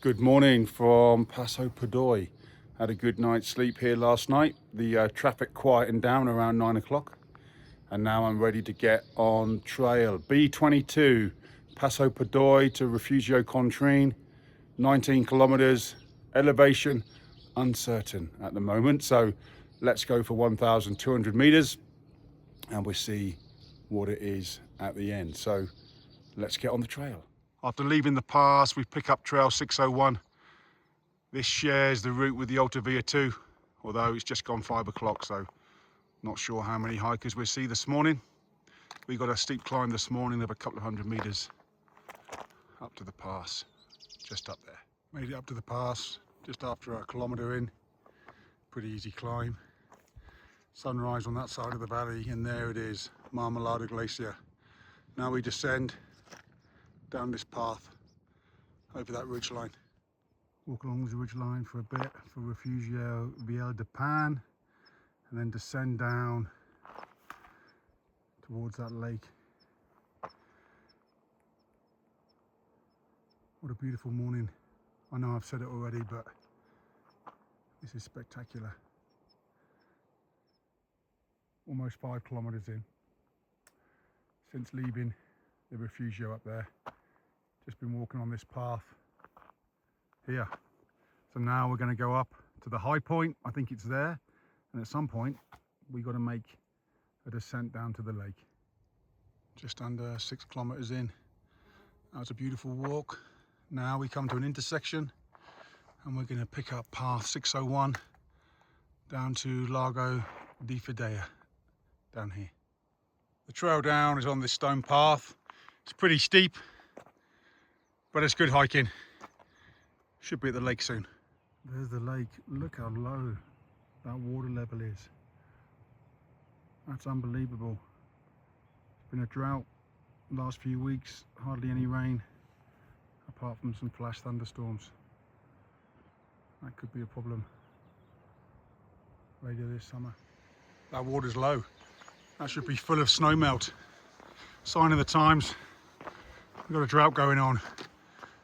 Good morning from Passo, Pordoi. Had a good night's sleep here last night. The traffic quietened down around 9 o'clock. And now I'm ready to get on trail. B22, Passo, Pordoi to Rifugio, Contrin. 19 kilometers, elevation uncertain at the moment. So let's go for 1,200 meters and we'll see what it is at the end. So let's get on the trail. After leaving the pass, we pick up trail 601. This shares the route with the B22, although it's just gone 5 o'clock, so not sure how many hikers we'll see this morning. We got a steep climb this morning of a couple of 100 meters up to the pass, just up there. Made it up to the pass just after a kilometer in. Pretty easy climb. Sunrise on that side of the valley, and there it is, Marmolada Glacier. Now we descend down this path over that ridge line. Walk along the ridge line for a bit for Rifugio de Pan, and then descend down towards that lake. What a beautiful morning. I know I've said it already, but this is spectacular. Almost 5 kilometers in since leaving the Rifugio up there. Just been walking on this path here. So now we're going to go up to the high point. I think it's there. And at some point, we got to make a descent down to the lake. Just under 6 kilometers in. That was a beautiful walk. Now we come to an intersection and we're going to pick up path 601 down to Lago di Fidea down here. The trail down is on this stone path. It's pretty steep, but it's good hiking. Should be at the lake soon. There's the lake. Look how low that water level is. That's unbelievable. It's been a drought the last few weeks, hardly any rain, apart from some flash thunderstorms. That could be a problem later this summer. That water's low. That should be full of snow melt. Sign of the times. We've got a drought going on.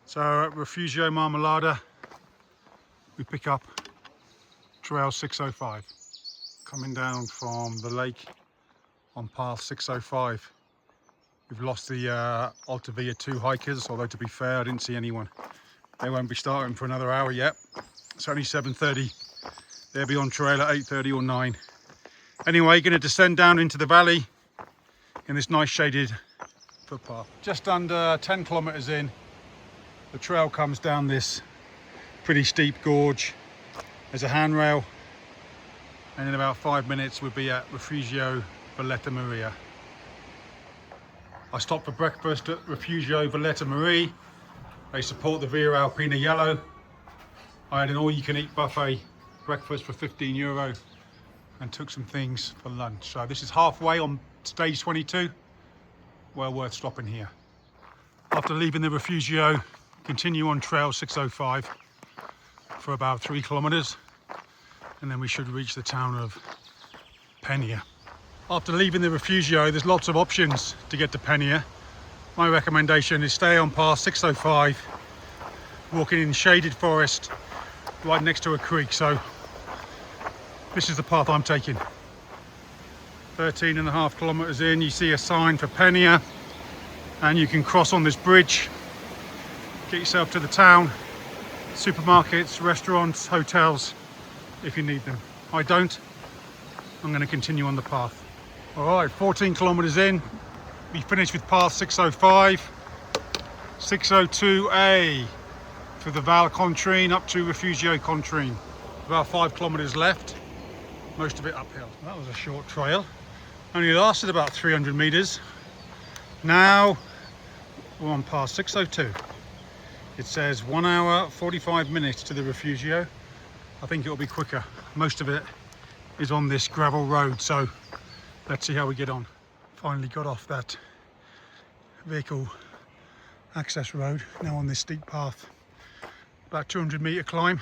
So at Rifugio Marmolada, we pick up trail 605. Coming down from the lake on path 605. We've lost the B22 hikers, although to be fair, I didn't see anyone. They won't be starting for another hour yet. It's only 7:30. They'll be on trail at 8:30 or 9. Anyway, going to descend down into the valley in this nice shaded footpath. Just under 10 kilometers in, the trail comes down this pretty steep gorge. There's a handrail, and in about 5 minutes we'll be at Rifugio Valletta Maria. I stopped for breakfast at Rifugio Valletta Maria. They support the Via Alpina yellow. I had an all-you-can-eat buffet breakfast for €15 and took some things for lunch. So this is halfway on stage 22. Well worth stopping here. After leaving the Rifugio, continue on trail 605 for about 3 kilometers, and then we should reach the town of Penia. After leaving the Rifugio, there's lots of options to get to Penia. My recommendation is stay on path 605, walking in shaded forest right next to a creek. So this is the path I'm taking. 13.5 kilometers in, you see a sign for Penia, and you can cross on this bridge, get yourself to the town, supermarkets, restaurants, hotels, if you need them. I don't. I'm going to continue on the path. All right, 14 kilometers in, we finished with path 605, 602A for the Val Contrin up to Rifugio Contrin. About 5 kilometers left, most of it uphill. That was a short trail. Only lasted about 300 meters. Now we're on path 602. It says 1 hour 45 minutes to the Rifugio. I think it'll be quicker. Most of it is on this gravel road, so let's see how we get on. Finally got off that vehicle access road, now on this steep path. About 200 meter climb,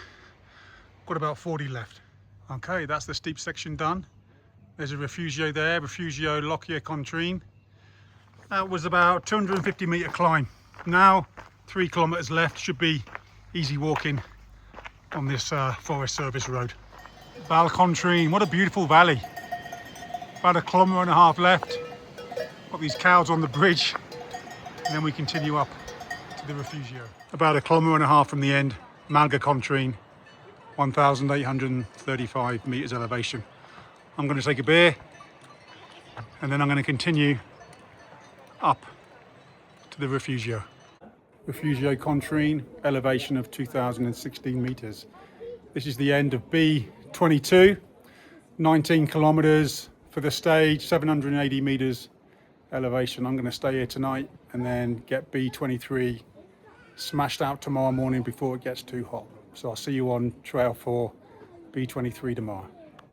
got about 40 left. Okay, that's the steep section done. There's a Rifugio there, Rifugio Locchia Contrin. That was about 250 meter climb. Now 3 kilometers left, should be easy walking on this Forest Service road. Contrin, what a beautiful valley. About 1.5 kilometers left. Got these cows on the bridge, and then we continue up to the Rifugio. About 1.5 kilometers from the end, Contrin, 1,835 meters elevation. I'm going to take a beer, and then I'm going to continue up to the Rifugio. Rifugio Contrin, elevation of 2,016 meters. This is the end of B22, 19 kilometers for the stage, 780 meters elevation. I'm going to stay here tonight and then get B23 smashed out tomorrow morning before it gets too hot. So I'll see you on trail for B23 tomorrow.